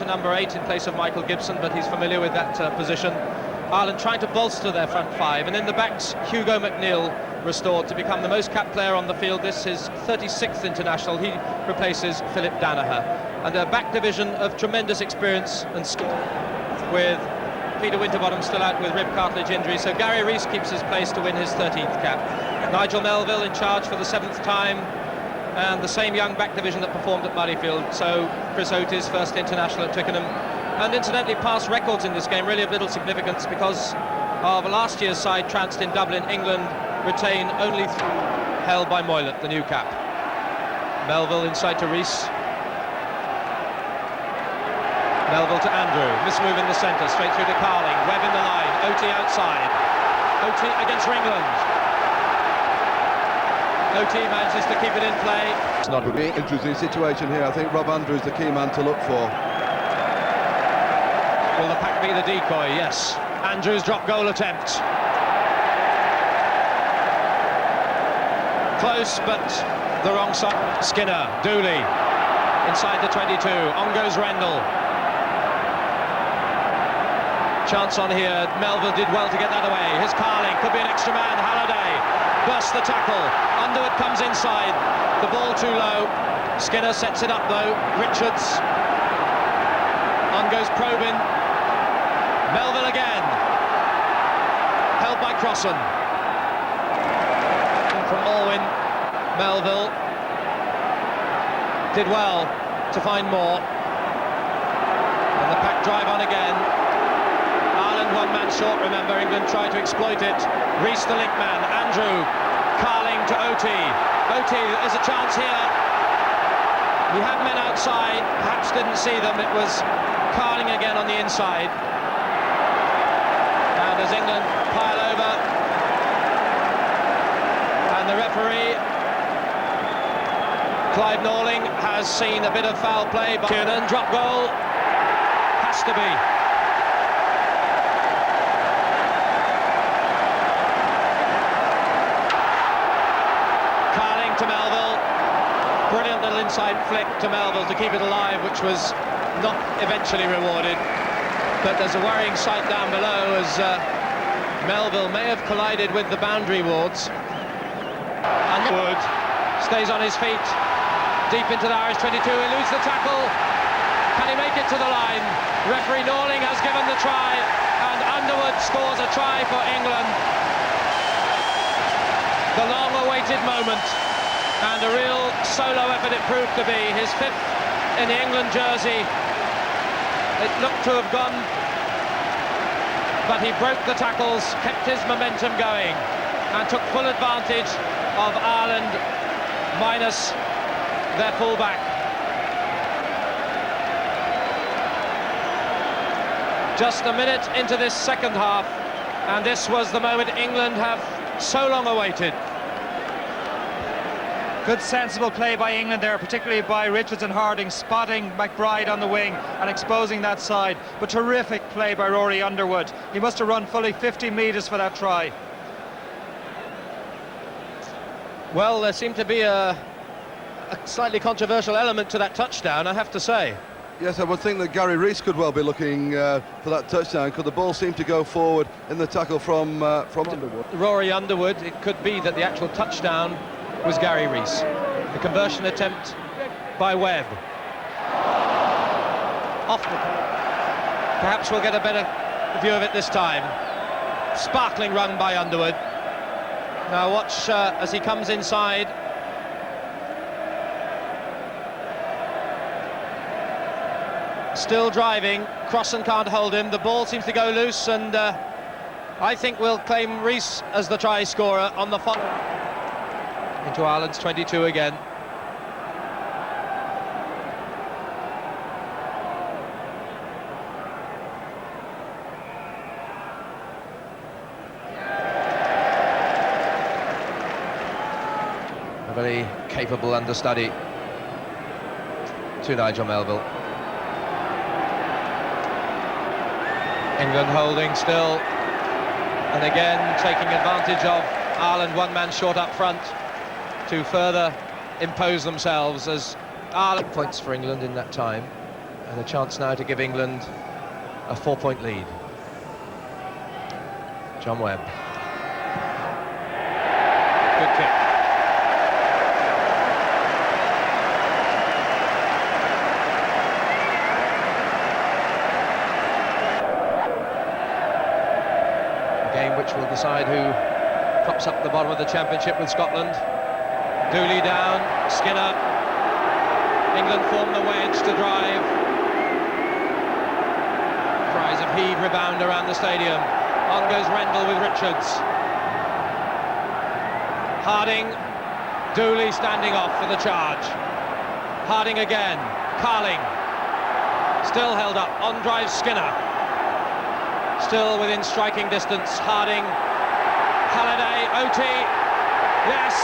Number 8 in place of Michael Gibson, but he's familiar with that position. Ireland trying to bolster their front five, and in the backs Hugo McNeill restored to become the most capped player on the field. This is his 36th international. He replaces Philip Danaher, and a back division of tremendous experience and skill, with Peter Winterbottom still out with rib cartilage injury, so Gary Rees keeps his place to win his 13th cap. Nigel Melville in charge for the 7th time, and the same young back division that performed at Murrayfield. So Chris Oates, first international at Twickenham, and incidentally past records in this game really of little significance, because of last year's side trounced in Dublin. England retain only 3, held by Moylett, the new cap. Melville inside to Rees. Melville to Andrew, mismove in the centre, straight through to Carling, Webb in the line, Oates outside. Oates against Ringland. Oates manages to keep it in play. It's not a really interesting situation here. I think Rob Andrews the key man to look for. Will the pack be the decoy? Yes. Andrews drop goal attempt. Close, but the wrong side. Skinner, Dooley, inside the 22. On goes Rendell. Chance on here. Melville did well to get that away. Here's Carling, could be an extra man. Halliday bursts the tackle. Underwood comes inside. The ball too low. Skinner sets it up though. Richards. On goes Probyn. Melville again. Held by Crossan. From Alwyn. Melville did well to find more. And the pack drive on again. Ireland one man short, remember. England tried to exploit it. Rees the link man. Andrew. Carling to Oates. Oates, there's a chance here. We had men outside, perhaps didn't see them. It was Carling again on the inside. And as England pile over, and the referee, Clive Norling, has seen a bit of foul play. Kiernan, drop goal, has to be. To Melville, brilliant little inside flick to Melville to keep it alive, which was not eventually rewarded. But there's a worrying sight down below as Melville may have collided with the boundary wards. Underwood stays on his feet, deep into the Irish 22, eludes the tackle. Can he make it to the line? Referee Norling has given the try, and Underwood scores a try for England. The long-awaited moment. And a real solo effort it proved to be, his 5th in the England jersey. It looked to have gone, but he broke the tackles, kept his momentum going, and took full advantage of Ireland minus their fullback. Just a minute into this second half, and this was the moment England have so long awaited. Good sensible play by England there, particularly by Richards and Harding, spotting McBride on the wing and exposing that side. But terrific play by Rory Underwood. He must have run fully 50 metres for that try. Well, there seemed to be a slightly controversial element to that touchdown, I have to say. Yes, I would think that Gary Rees could well be looking for that touchdown, because the ball seemed to go forward in the tackle from Underwood. Rory Underwood, it could be that the actual touchdown was Gary Rees. The conversion attempt by Webb. Perhaps we'll get a better view of it this time. Sparkling run by Underwood. Now watch as he comes inside. Still driving. Crossan can't hold him. The ball seems to go loose, and I think we'll claim Rees as the try scorer on the into Ireland's 22 again. A very capable understudy to Nigel Melville. England holding still, and again taking advantage of Ireland one man short up front to further impose themselves, as Ireland points for England in that time. And a chance now to give England a 4-point lead. John Webb. Good kick. A game which will decide who tops up the bottom of the championship with Scotland. Dooley down, Skinner. England form the wedge to drive. Cries of heave rebound around the stadium. On goes Rendell with Richards. Harding, Dooley standing off for the charge. Harding again, Carling. Still held up, on drives Skinner. Still within striking distance, Harding. Halliday, OT, yes!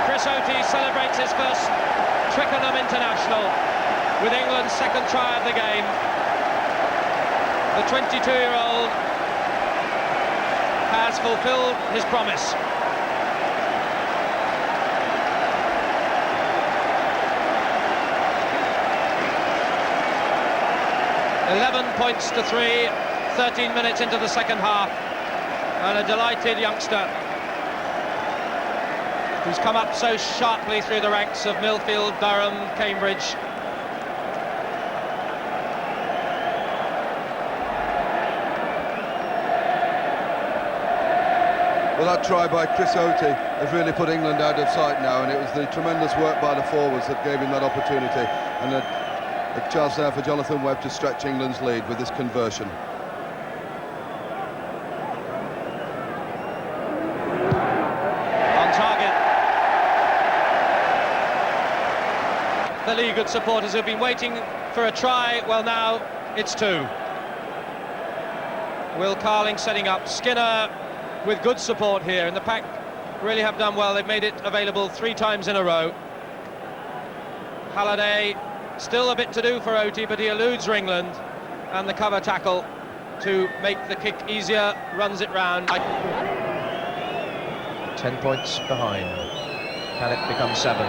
Chris Oatey celebrates his first Twickenham international with England's second try of the game. The 22-year-old has fulfilled his promise. Points to 3, 13 minutes into the second half, and a delighted youngster who's come up so sharply through the ranks of Millfield, Durham, Cambridge. Well, that try by Chris Oatey has really put England out of sight now, and it was the tremendous work by the forwards that gave him that opportunity, and a chance now for Jonathan Webb to stretch England's lead with this conversion. On target. The Lee Good supporters have been waiting for a try. Well, now it's 2. Will Carling setting up. Skinner with good support here, and the pack really have done well. They've made it available 3 times in a row. Halliday. Still a bit to do for Oatey, but he eludes Ringland, and the cover tackle to make the kick easier, runs it round. 10 points behind. Can it become 7?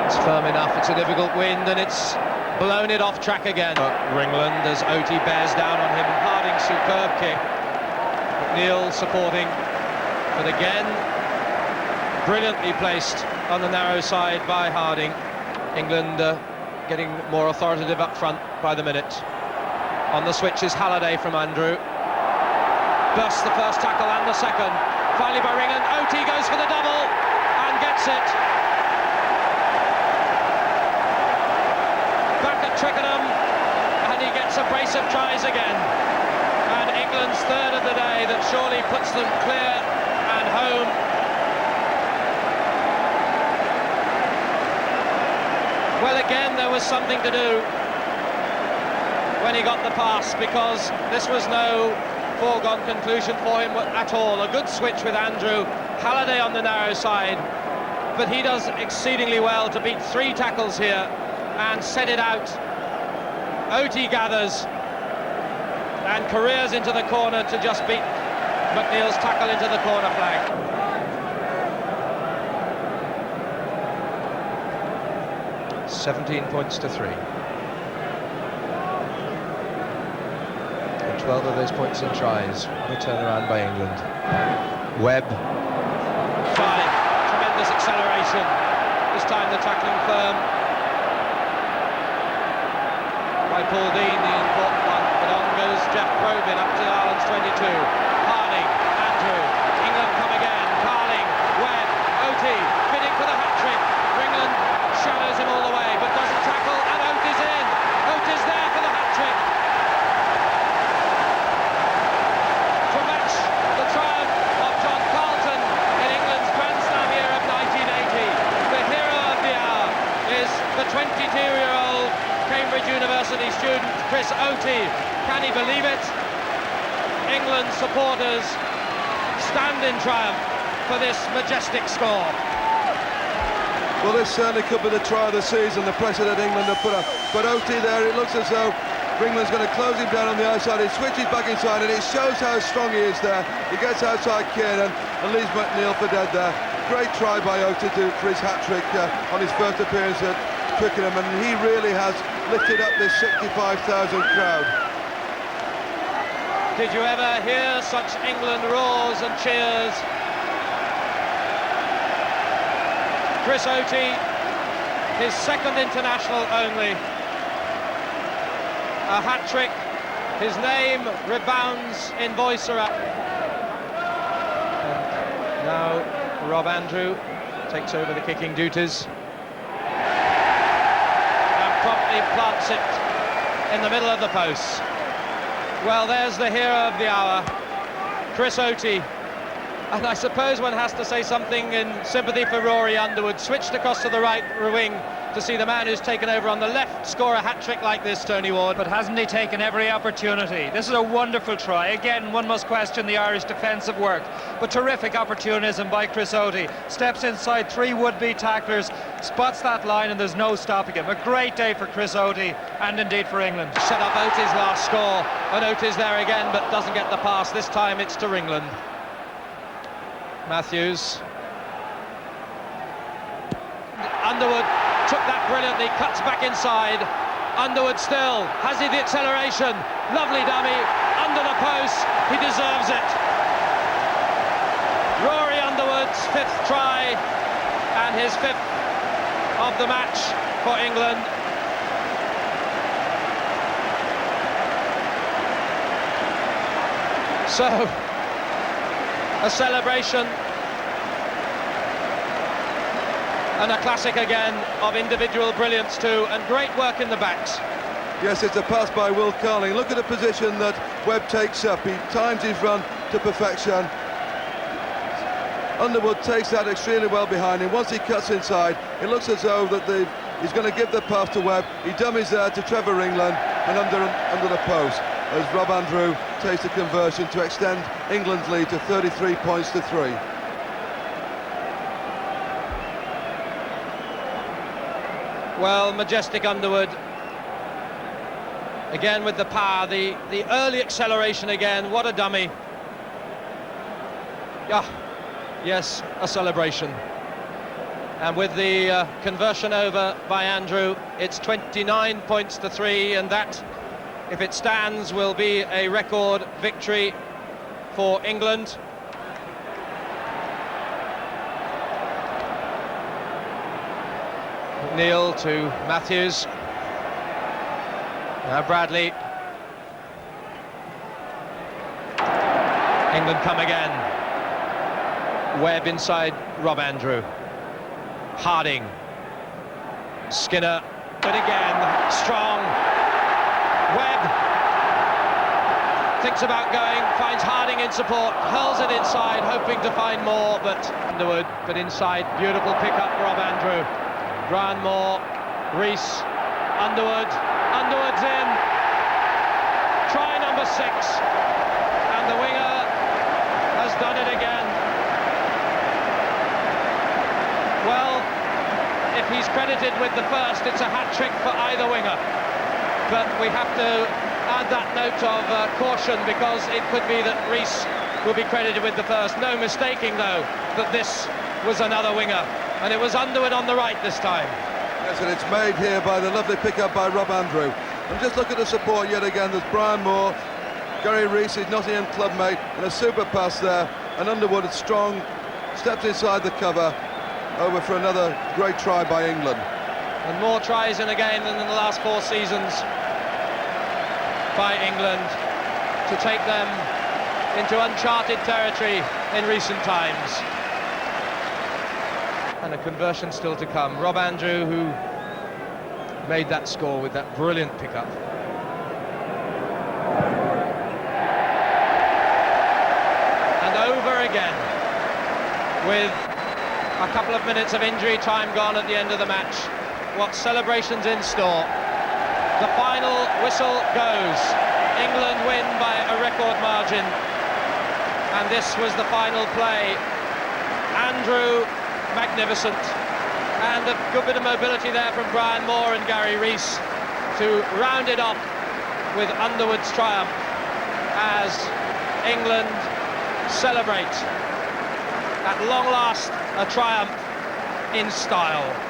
It's firm enough, it's a difficult wind, and it's blown it off track again. Ringland as Oatey bears down on him. Harding, superb kick. McNeil supporting, but again, brilliantly placed on the narrow side by Harding. England getting more authoritative up front by the minute. On the switch is Halliday from Andrew. Bursts the first tackle and the second. Finally by Ringland. Oatey goes for the double and gets it. Back at Twickenham, and he gets a brace of tries again. And England's third of the day that surely puts them clear and home. Well, again, there was something to do when he got the pass, because this was no foregone conclusion for him at all. A good switch with Andrew. Halliday on the narrow side, but he does exceedingly well to beat 3 tackles here and set it out. Oatey gathers and careers into the corner to just beat McNeil's tackle into the corner flag. 17 points to 3. And 12 of those points in tries. What a turnaround by England. Webb. Fine. Tremendous acceleration. This time the tackling firm by Paul Dean, the important one. But on goes Jeff Probyn up to Ireland's 22. Harding, Andrew. England come again. Carling, Webb, Oatey, bidding for the hat-trick. Ringland shadows him all the way, but doesn't tackle, and Oatey's in. Oatey's there for the hat-trick. To match the triumph of John Carlton in England's Grand Slam year of 1980. The hero of the hour is the 22-year-old Cambridge University student, Chris Oatey. Can he believe it? England supporters stand in triumph for this majestic score. Well, this certainly could be the try of the season, the pressure that England have put up. But Oatey there, it looks as though Ringland's going to close him down on the outside. He switches back inside, and it shows how strong he is there. He gets outside Kiernan and leaves McNeil for dead there. great try by Oti for his hat-trick on his first appearance at Twickenham, and he really has lifted up this 65,000 crowd. Did you ever hear such England roars and cheers? Chris Oti, his second international only. A hat-trick. His name rebounds in Voicera. And now Rob Andrew takes over the kicking duties and promptly plants it in the middle of the post. Well, there's the hero of the hour, Chris Oti. And I suppose one has to say something in sympathy for Rory Underwood. Switched across to the right wing to see the man who's taken over on the left score a hat-trick like this, Tony Ward. But hasn't he taken every opportunity? This is a wonderful try. Again, one must question the Irish defensive work, but terrific opportunism by Chris Oti. Steps inside three would-be tacklers, spots that line, and there's no stopping him. A great day for Chris Oti, and indeed for England. Set up Oti's last score, and Oti's there again, but doesn't get the pass. This time it's to Ringland. Matthews. Underwood took that brilliantly, cuts back inside. Underwood still, has he the acceleration? Lovely dummy, under the post, he deserves it. Rory Underwood's fifth try, and his fifth of the match for England. So, a celebration and a classic again of individual brilliance too, and great work in the backs. Yes, it's a pass by Will Carling. Look at the position that Webb takes up. He times his run to perfection. Underwood takes that extremely well behind him. Once he cuts inside, it looks as though that he's going to give the pass to Webb. He dummies there to Trevor Ringland and under the post, as Rob Andrew takes the conversion to extend England's lead to 33 points to 3. Well, majestic Underwood. Again with the power, the early acceleration again, what a dummy. Yeah, yes, a celebration. And with the conversion over by Andrew, it's 29 points to 3, and that, if it stands, will be a record victory for England. McNeil to Matthews. Now Bradley. England come again. Webb inside Rob Andrew. Harding. Skinner. But again, strong. Webb thinks about going, finds Harding in support, hurls it inside, hoping to find more, but Underwood, but inside, beautiful pick-up, Rob Andrew. Brian Moore, Rees, Underwood, Underwood's in. Try number 6, and the winger has done it again. Well, if he's credited with the first, it's a hat-trick for either winger. But we have to add that note of caution, because it could be that Rees will be credited with the first. No mistaking, though, that this was another winger. And it was Underwood on the right this time. Yes, and it's made here by the lovely pick-up by Rob Andrew. And just look at the support yet again. There's Brian Moore, Gary Rees, his Nottingham club mate, and a super pass there. And Underwood is strong, steps inside the cover, over for another great try by England. And more tries in a game than in the last 4 seasons by England, to take them into uncharted territory in recent times. And a conversion still to come. Rob Andrew, who made that score with that brilliant pickup. And over again, with a couple of minutes of injury time gone at the end of the match. What celebrations in store. The final whistle goes. England win by a record margin. And this was the final play. Andrew, magnificent, and a good bit of mobility there from Brian Moore and Gary Rees to round it off with Underwood's triumph as England celebrate at long last a triumph in style.